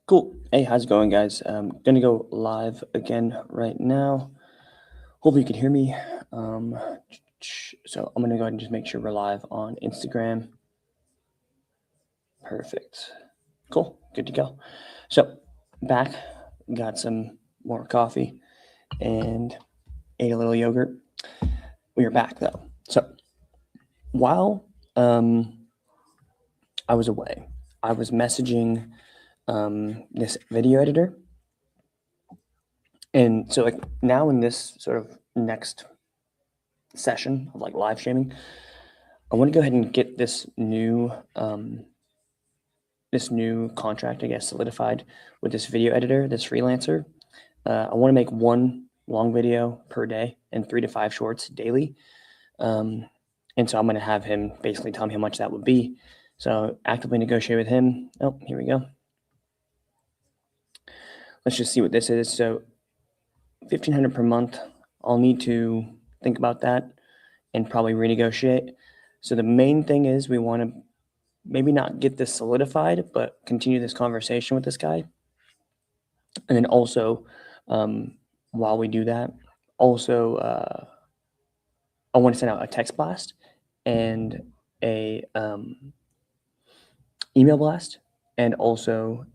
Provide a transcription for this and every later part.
Cool. Hey, how's it going, guys? I'm gonna go live again right now. Hopefully you can hear me. So I'm gonna go ahead and just make sure we're live on Instagram. Perfect. Cool. Good to go. So back, got some more coffee and ate a little yogurt. We are back though. So while I was away, I was messaging this video editor. And so like now in this sort of next session of like live streaming, I want to go ahead and get this new contract, I guess, solidified with this video editor, this freelancer. I want to make one long video per day and 3 to 5 shorts daily. And so I'm going to have him basically tell me how much that would be. So actively negotiate with him. Oh, here we go. Let's just see what this is. So $1,500 per month. I'll need to think about that and probably renegotiate. So the main thing is we want to maybe not get this solidified, but continue this conversation with this guy. And then also, while we do that, also, I want to send out a text blast and a email blast, and also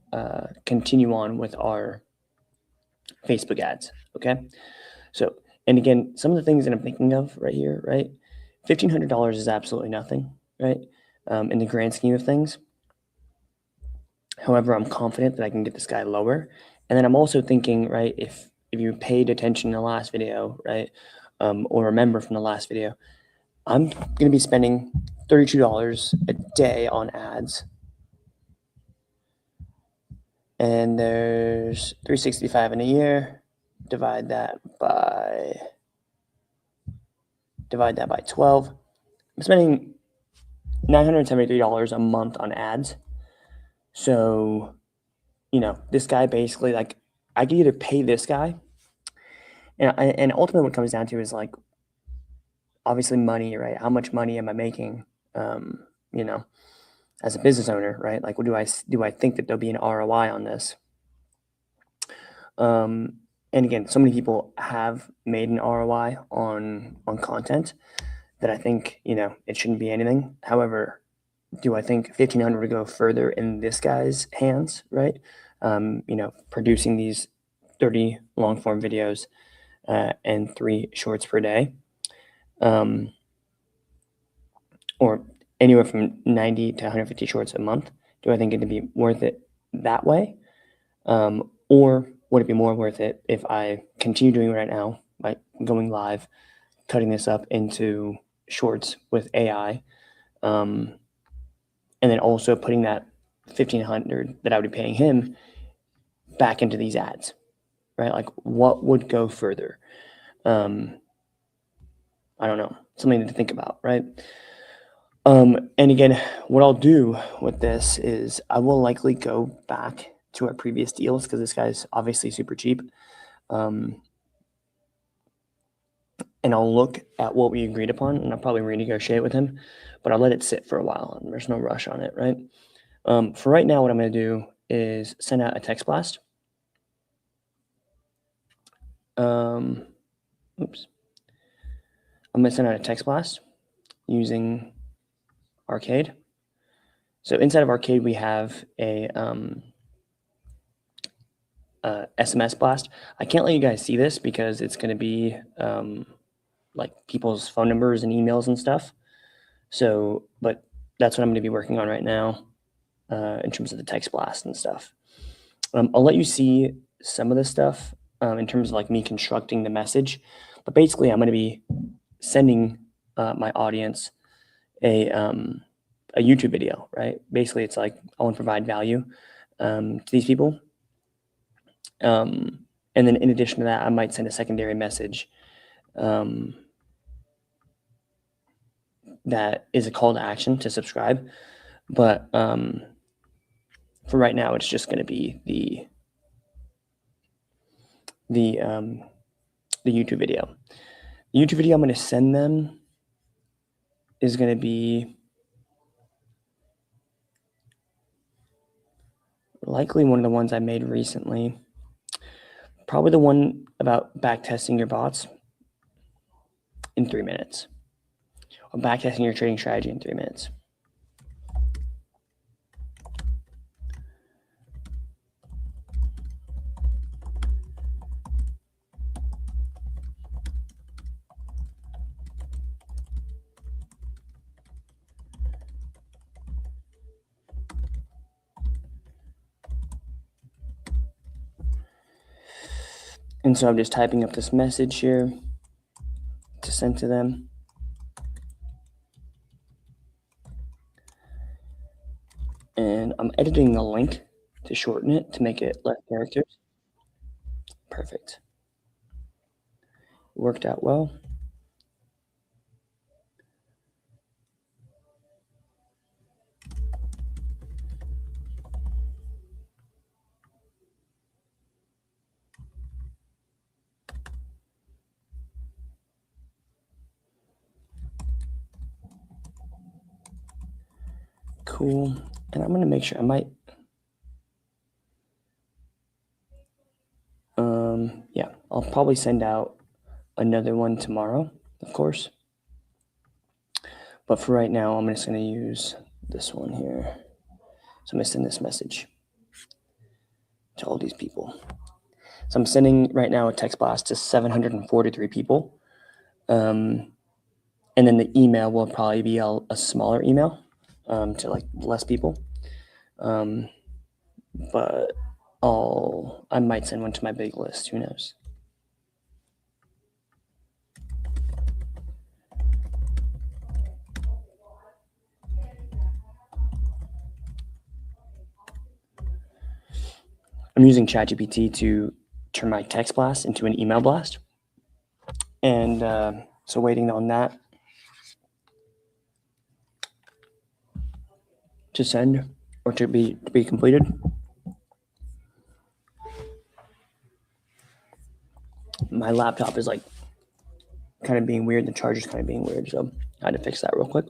continue on with our Facebook ads. Okay. So, and again, some of the things that I'm thinking of right here, right? $1,500 is absolutely nothing, right? In the grand scheme of things. However, I'm confident that I can get this guy lower. And then I'm also thinking, right, if you paid attention in the last video, right, or remember from the last video, I'm going to be spending $32 a day on ads. And there's 365 in a year. Divide that by 12. I'm spending $973 a month on ads. So, you know, this guy basically, like, I could either pay this guy, and ultimately what it comes down to is, like, obviously money, right? How much money am I making, you know, as a business owner, right? Like, what do I think that there'll be an ROI on this? And again, so many people have made an ROI on content that I think, you know, it shouldn't be anything. However, do I think 1,500 would go further in this guy's hands, right? You know, producing these 30 long form videos and 3 shorts per day, or anywhere from 90 to 150 shorts a month. Do I think it'd be worth it that way? Or would it be more worth it if I continue doing it right now, like going live, cutting this up into shorts with AI, and then also putting that 1,500 that I would be paying him back into these ads, right? Like, what would go further? I don't know, something to think about, right? And again, what I'll do with this is I will likely go back to our previous deals because this guy's obviously super cheap. And I'll look at what we agreed upon, and I'll probably renegotiate with him, but I'll let it sit for a while, and there's no rush on it, right? For right now, what I'm going to do is send out a text blast. I'm going to send out a text blast using Arcade. So inside of Arcade, we have a SMS blast. I can't let you guys see this because it's going to be like people's phone numbers and emails and stuff. So, but that's what I'm going to be working on right now in terms of the text blast and stuff. I'll let you see some of this stuff in terms of like me constructing the message. But basically, I'm going to be sending my audience a YouTube video, right? Basically, it's like I want to provide value to these people. And then in addition to that, I might send a secondary message that is a call to action to subscribe. But for right now, it's just going to be the YouTube video. The YouTube video I'm going to send them is going to be, likely one of the ones I made recently. Probably the one about backtesting your bots in 3 minutes. Or backtesting your trading strategy in 3 minutes. And so I'm just typing up this message here to send to them. And I'm editing the link to shorten it to make it less characters. Perfect. Worked out well. Cool. And I'm gonna make sure I might, yeah, I'll probably send out another one tomorrow, of course. But for right now, I'm just gonna use this one here. So I'm gonna send this message to all these people. So I'm sending right now a text blast to 743 people. And then the email will probably be a smaller email to like less people. But I might send one to my big list. Who knows? I'm using ChatGPT to turn my text blast into an email blast. And so waiting on that to send or to be completed. My laptop is like kind of being weird. The charger's kind of being weird. So I had to fix that real quick.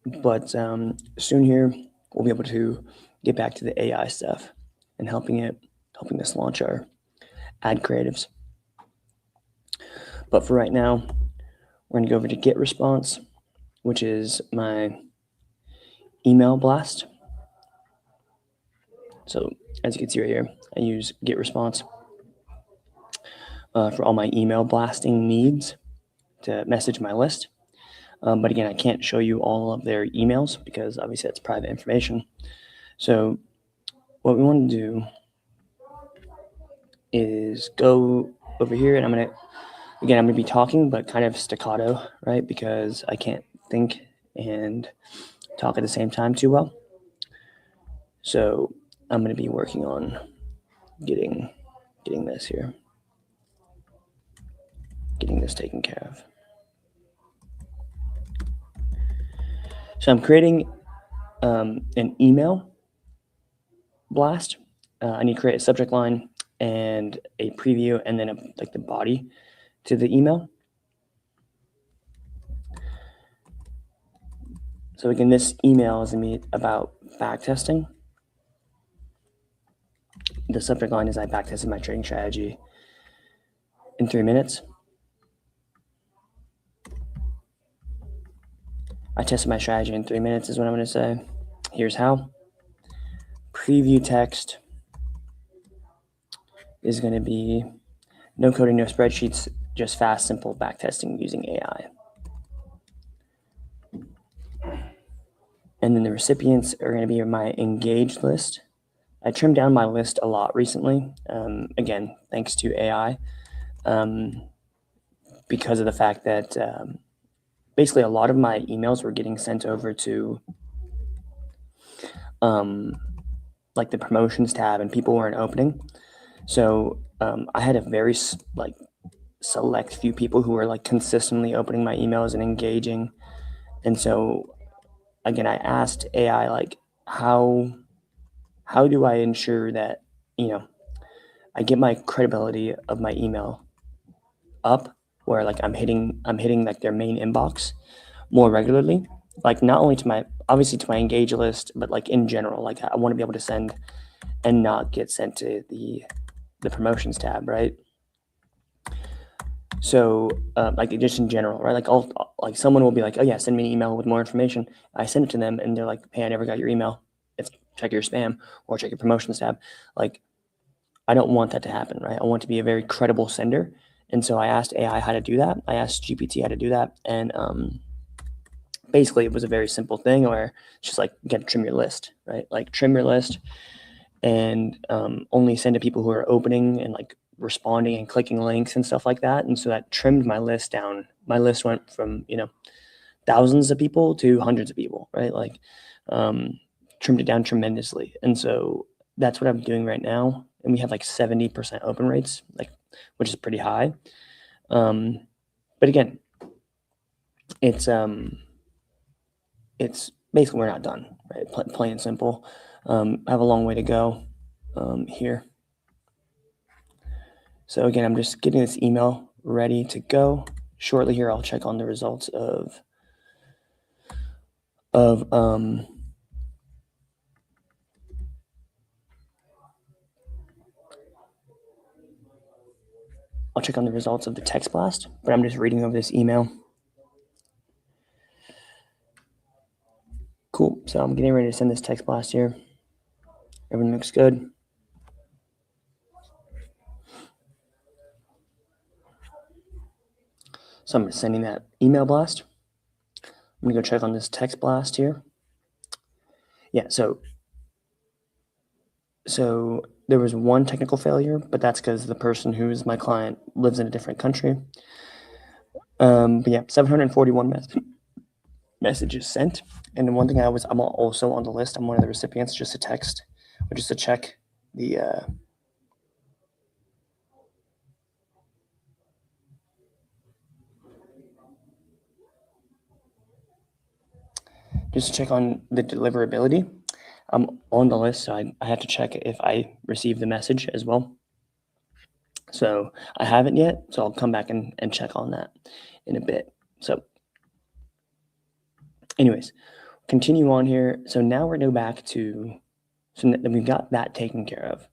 But soon here, we'll be able to get back to the AI stuff and helping us launch our ad creatives. But for right now, we're going to go over to get response, which is my email blast. So as you can see right here, I use get response for all my email blasting needs to message my list. But again, I can't show you all of their emails because obviously that's private information. So what we want to do is go over here, and I'm going to be talking, but kind of staccato, right? Because I can't think and talk at the same time too well. So I'm going to be working on getting this here, getting this taken care of. So I'm creating an email blast. I need to create a subject line and a preview, and then like the body to the email. So again, this email is going to be about backtesting. The subject line is I backtested my trading strategy in 3 minutes. I tested my strategy in 3 minutes is what I'm going to say. Here's how. Preview text is going to be no coding, no spreadsheets, just fast, simple backtesting using AI. And then the recipients are going to be my engaged list. I trimmed down my list a lot recently, again, thanks to AI, because of the fact that basically a lot of my emails were getting sent over to like the promotions tab, and people weren't opening. So I had a very select few people who were like consistently opening my emails and engaging. And so again, I asked AI like how do I ensure that I get my credibility of my email up, where like I'm hitting like their main inbox more regularly. like not only to my engage list, but like in general, like I want to be able to send and not get sent to the promotions tab, right? So like just in general, right? Like someone will be like, oh yeah, send me an email with more information. I send it to them and they're like, hey, I never got your email. Check your spam or check your promotions tab. Like I don't want that to happen, right? I want to be a very credible sender. And so I asked AI how to do that. I asked GPT how to do that. And basically it was a very simple thing where it's just like, you got to trim your list, right? Like trim your list and only send to people who are opening and like responding and clicking links and stuff like that. And so that trimmed my list down. My list went from, thousands of people to hundreds of people, right? Like trimmed it down tremendously. And so that's what I'm doing right now. And we have like 70% open rates, like, which is pretty high. But again, it's basically, we're not done, right? Plain and simple. I have a long way to go here. So again, I'm just getting this email ready to go. Shortly here, I'll check on the results of I'll check on the results of the text blast, but I'm just reading over this email. Cool. So I'm getting ready to send this text blast here. Everything looks good. So I'm sending that email blast. I'm gonna go check on this text blast here. Yeah, so there was one technical failure, but that's because the person who is my client lives in a different country. But yeah, 741 messages sent. And the one thing I'm also on the list. I'm one of the recipients, just a text, or just to check the just to check on the deliverability. I'm on the list, so I have to check if I received the message as well. So I haven't yet, so I'll come back and check on that in a bit. So anyways, continue on here. So now we're going to go back to, so then we've got that taken care of.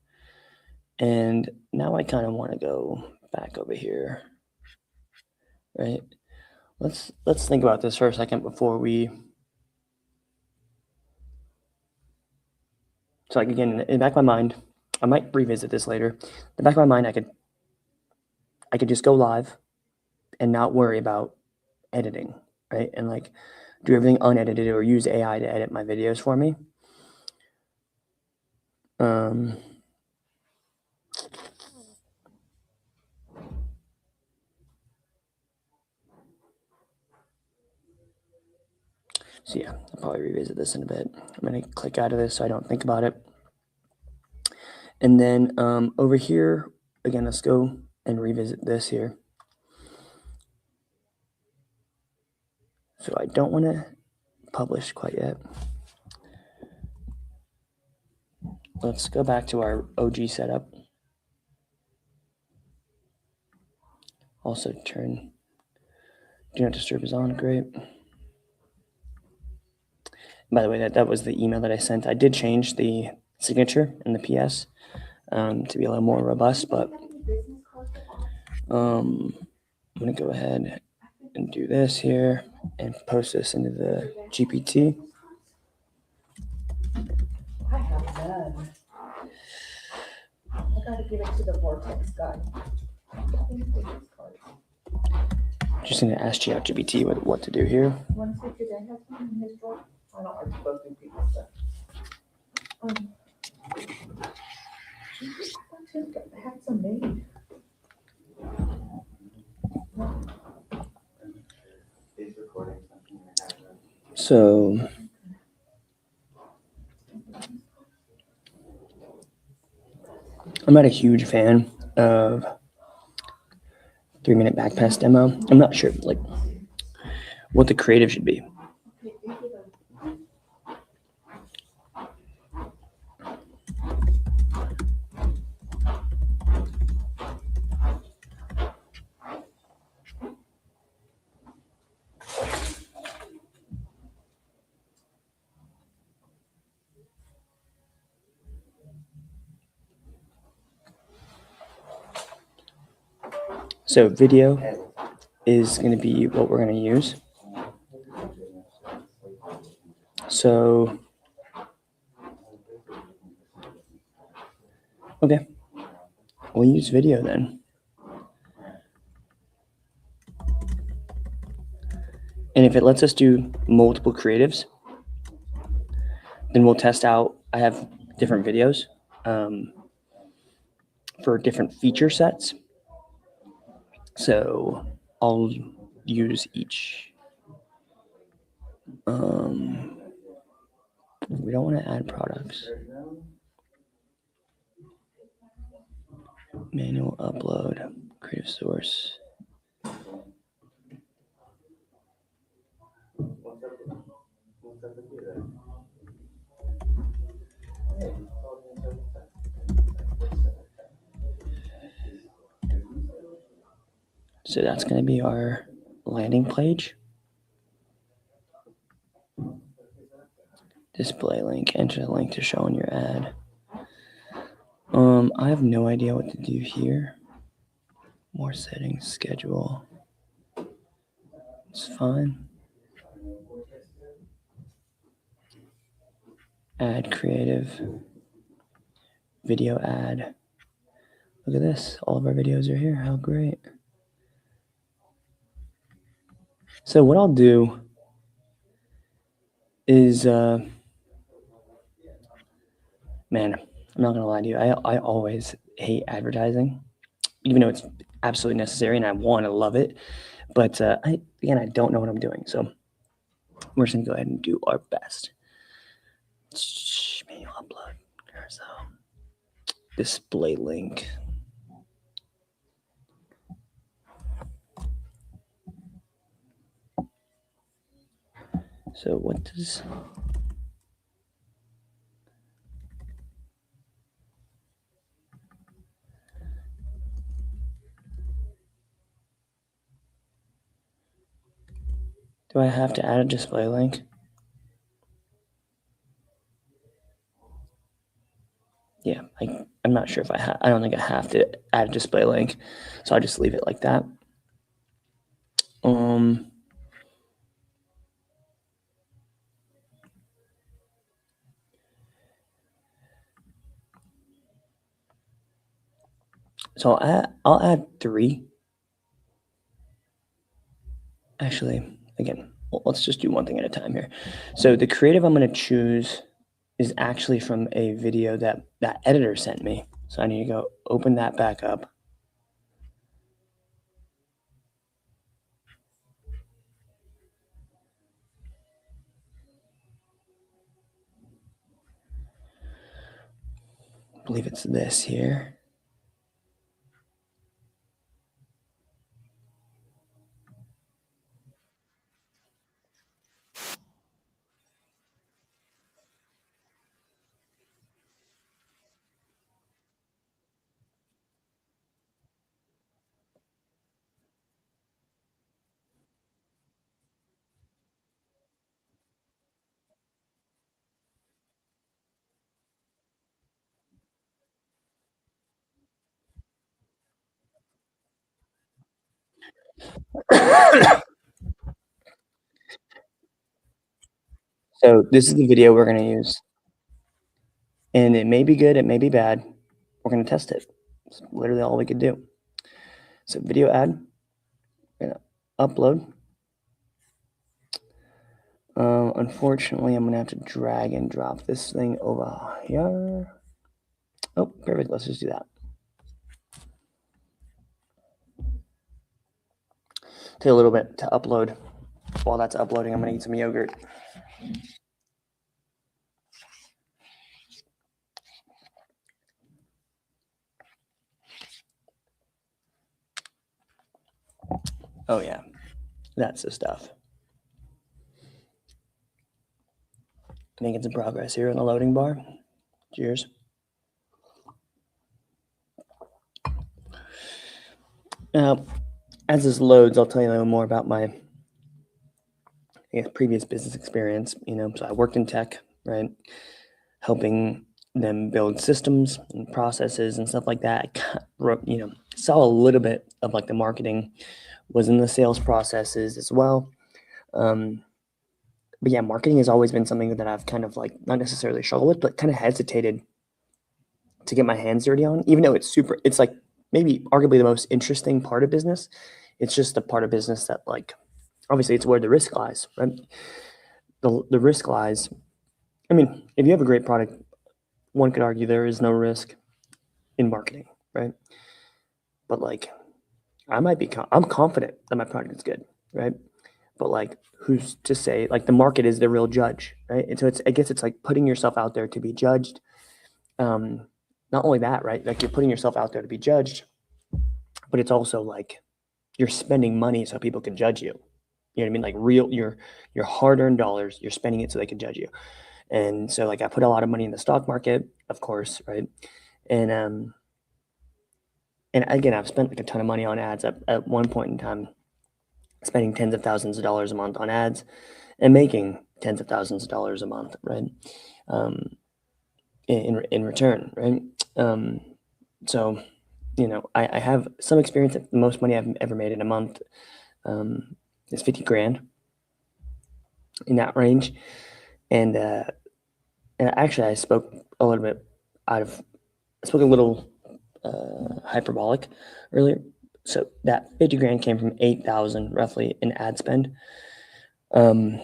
And now I kind of want to go back over here, right? Let's think about this for a second before we. So like again, in the back of my mind, I might revisit this later. In the back of my mind, I could just go live and not worry about editing, right? And like do everything unedited or use AI to edit my videos for me. So yeah, I'll probably revisit this in a bit. I'm gonna click out of this so I don't think about it. And then over here, again, let's go and revisit this here. So I don't want to publish quite yet. Let's go back to our OG setup. Also turn do not disturb is on, great. By the way, that was the email that I sent. I did change the signature and the PS to be a little more robust, but I'm gonna go ahead and do this here and post this into the GPT. I have none. I gotta give it to the Vortex guy. Just gonna ask ChatGPT what to do here. You wanna see if your dad has one in his drawer? I don't like to go through people's stuff. I thought Tim had some made. So I'm not a huge fan of 3-minute back pass demo. I'm not sure like what the creative should be. So video is going to be what we're going to use. So, okay, we'll use video then. And if it lets us do multiple creatives, then we'll test out. I have different videos for different feature sets. So I'll use each. We don't want to add products. Manual upload, creative source. So that's going to be our landing page. Display link, enter the link to show on your ad. I have no idea what to do here. More settings, schedule. It's fine. Add creative. Video ad. Look at this. All of our videos are here. How great. So what I'll do is, man, I'm not gonna lie to you. I always hate advertising, even though it's absolutely necessary and I want to love it. But I don't know what I'm doing. So we're just gonna go ahead and do our best. Manual upload. There's a display link. So what does do I have to add a display link? Yeah, I'm not sure if I don't think I have to add a display link, so I'll just leave it like that. So I'll add 3. Actually, again, let's just do one thing at a time here. So the creative I'm going to choose is actually from a video that editor sent me. So I need to go open that back up. I believe it's this here. So this is the video we're going to use. And it may be good, it may be bad. We're going to test it. It's literally all we could do. So video ad, we're going to upload. Unfortunately, I'm going to have to drag and drop this thing over here. Oh, perfect. Let's just do that. Take a little bit to upload. While that's uploading, I'm going to eat some yogurt. Oh, yeah. That's the stuff. Making some progress here in the loading bar. Cheers. Now, as this loads, I'll tell you a little more about my previous business experience. So I worked in tech, right? Helping them build systems and processes and stuff like that. Saw a little bit of like the marketing, was in the sales processes as well. But yeah, marketing has always been something that I've kind of like not necessarily struggled with, but kind of hesitated to get my hands dirty on, even though it's like maybe arguably the most interesting part of business. It's just the part of business that like, obviously it's where the risk lies, right? The risk lies. I mean, if you have a great product, one could argue there is no risk in marketing, right? But like, I'm confident that my product is good, right? But like, who's to say like the market is the real judge, right? And so I guess it's like putting yourself out there to be judged. Not only that, right? Like you're putting yourself out there to be judged, but it's also like you're spending money so people can judge you. You know what I mean? Like your hard-earned dollars, you're spending it so they can judge you. And so like I put a lot of money in the stock market, of course, right? And and again, I've spent like a ton of money on ads at one point in time, spending tens of thousands of dollars a month on ads and making tens of thousands of dollars a month, right? Um, in return, right? Um, so, I have some experience. The most money I've ever made in a month is 50 grand, in that range. And actually, I spoke a little bit out of, I spoke a little hyperbolic earlier. So that 50 grand came from 8,000 roughly in ad spend. Um,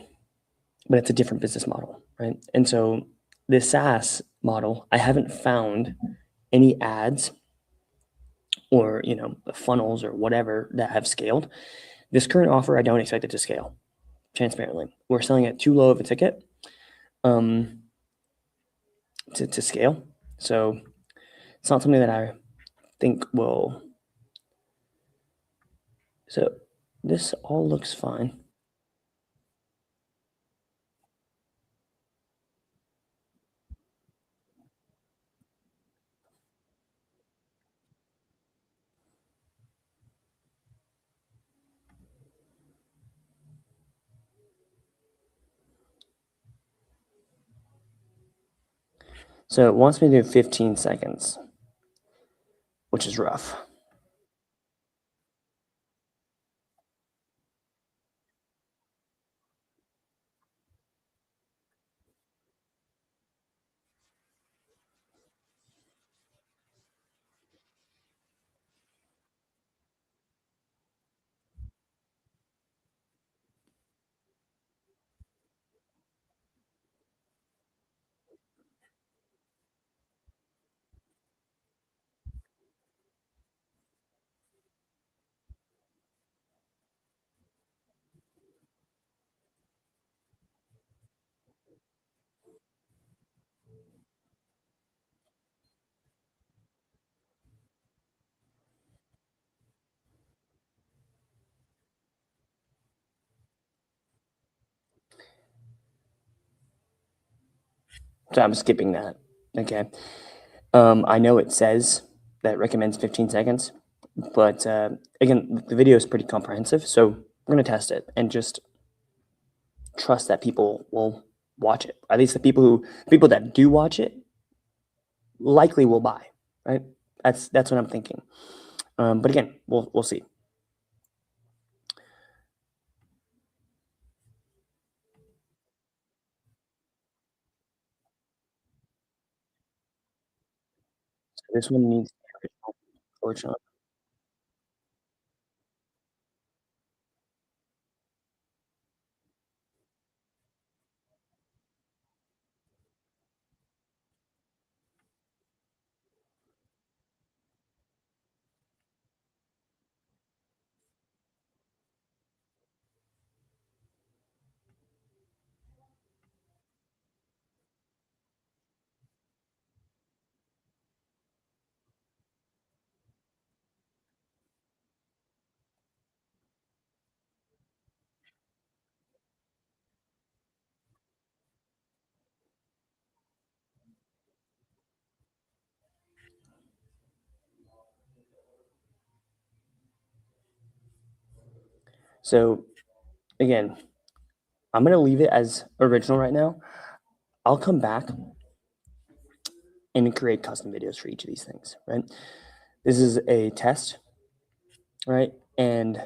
but it's a different business model, right? And so this SaaS model, I haven't found any ads or funnels or whatever that have scaled. This current offer, I don't expect it to scale. Transparently, we're selling at too low of a ticket um, to scale. So it's not something that I think will. So this all looks fine. So it wants me to do 15 seconds, which is rough. So I'm skipping that. Okay. I know it says that it recommends 15 seconds, but again, the video is pretty comprehensive. So we're going to test it and just trust that people will watch it. At least the people that do watch it likely will buy, right? That's what I'm thinking. But again, we'll see. So this one needs the original, unfortunately. So again, I'm gonna leave it as original right now. I'll come back and create custom videos for each of these things, right? This is a test, right? And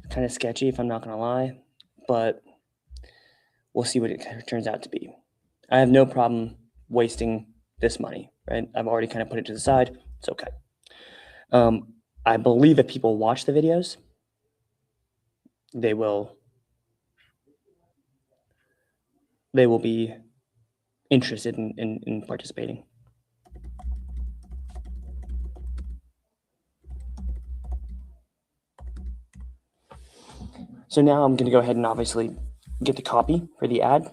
kind of sketchy, if I'm not gonna lie, but we'll see what it turns out to be. I have no problem wasting this money, right? I've already kind of put it to the side. It's okay. I believe if people watch the videos, they will be interested in participating. So now I'm going to go ahead and obviously get the copy for the ad.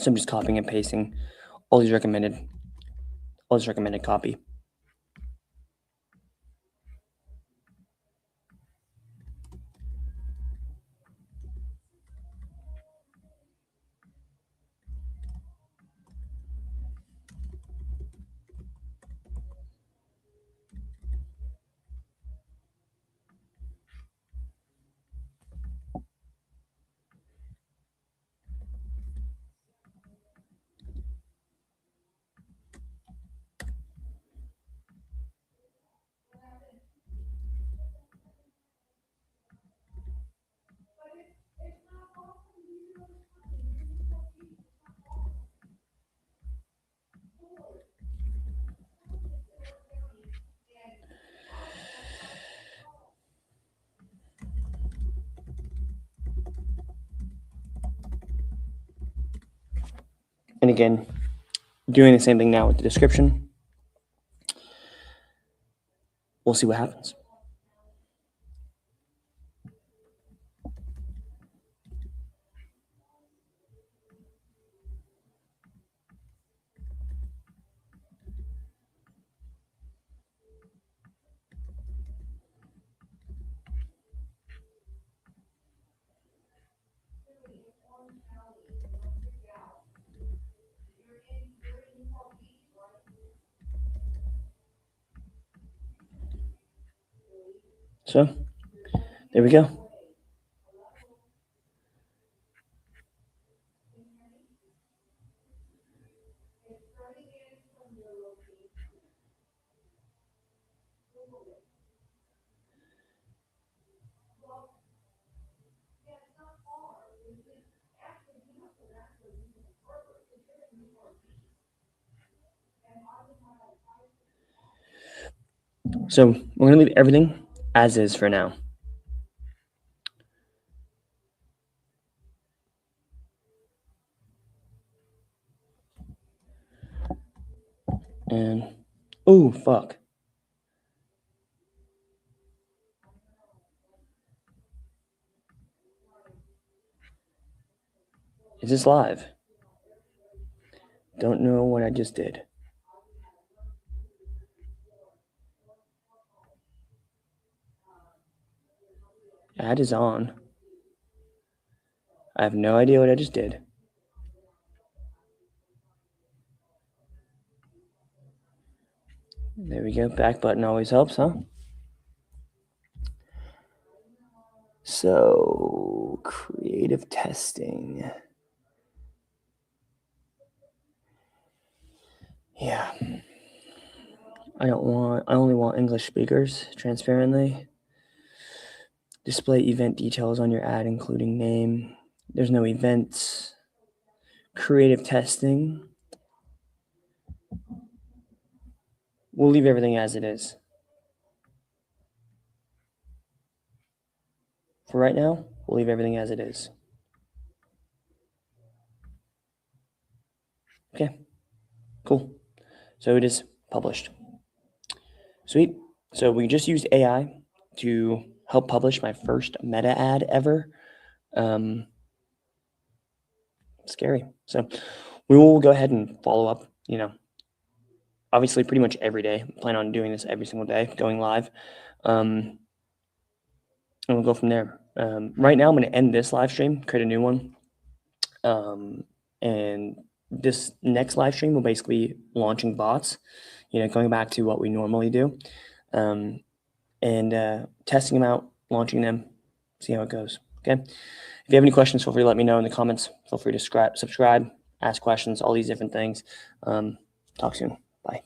So I'm just copying and pasting all these recommended copy. And again, doing the same thing now with the description. We'll see what happens. So there we go. So we're going to leave everything as is for now. And, oh, fuck. Is this live? Don't know what I just did. Ad is on. I have no idea what I just did. There we go. Back button always helps, huh? So, creative testing. Yeah. I only want English speakers, transparently. Display event details on your ad, including name. There's no events. Creative testing. We'll leave everything as it is. For right now, we'll leave everything as it is. Okay, cool. So it is published. Sweet. So we just used AI to help publish my first meta ad ever. Scary. So we will go ahead and follow up, obviously pretty much every day. I plan on doing this every single day, going live. And we'll go from there. Right now, I'm going to end this live stream, create a new one. And this next live stream will basically be launching bots, going back to what we normally do, and testing them out, launching them, see how it goes. Okay. If you have any questions, feel free to let me know in the comments. Feel free to subscribe, ask questions, all these different things. Talk soon. Bye.